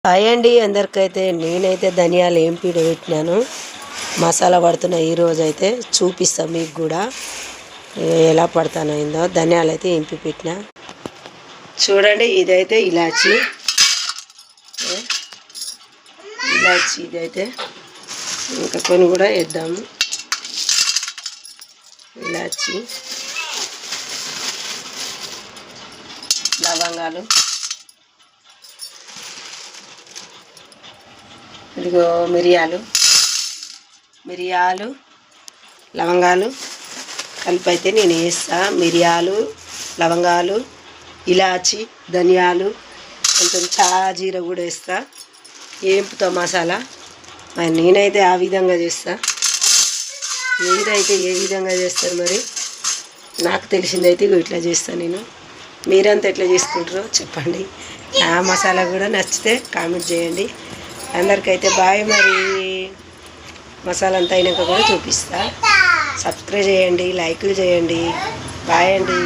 hi అండి అందరికైతే నేనైతే ధనియాలు ఏంపి పెట్టినాను మసాలా పడుతున్న ఈరోజు అయితే చూపిస్తాం మీకు కూడా ఎలా పడతానో ధనియాలు అయితే ఏంపి పెట్టిన చూడండి ఇదైతే ఇలాచి ఇదైతే ఇంకా కొన్ని కూడా వేద్దాము ఇలాచి లవంగాలు ఇదిగో మిరియాలు లవంగాలు కలిపి అయితే నేను వేస్తా మిరియాలు లవంగాలు ఇలాచి ధనియాలు కొంచెం జీర కూడా వేస్తా ఏంపుతా మసాలా మరి నేనైతే ఆ విధంగా చేస్తా మీరైతే ఏ విధంగా చేస్తారు మరి నాకు తెలిసిందైతే ఇట్లా చేస్తాను నేను మీరంతా ఎట్లా చేసుకుంటారో చెప్పండి ఆ మసాలా కూడా నచ్చితే కామెంట్ చేయండి అందరికైతే బాయ్ మరి మసాలా అంతా అయినాక కూడా చూపిస్తా సబ్స్క్రైబ్ చేయండి లైక్లు చేయండి బాయ్ అండి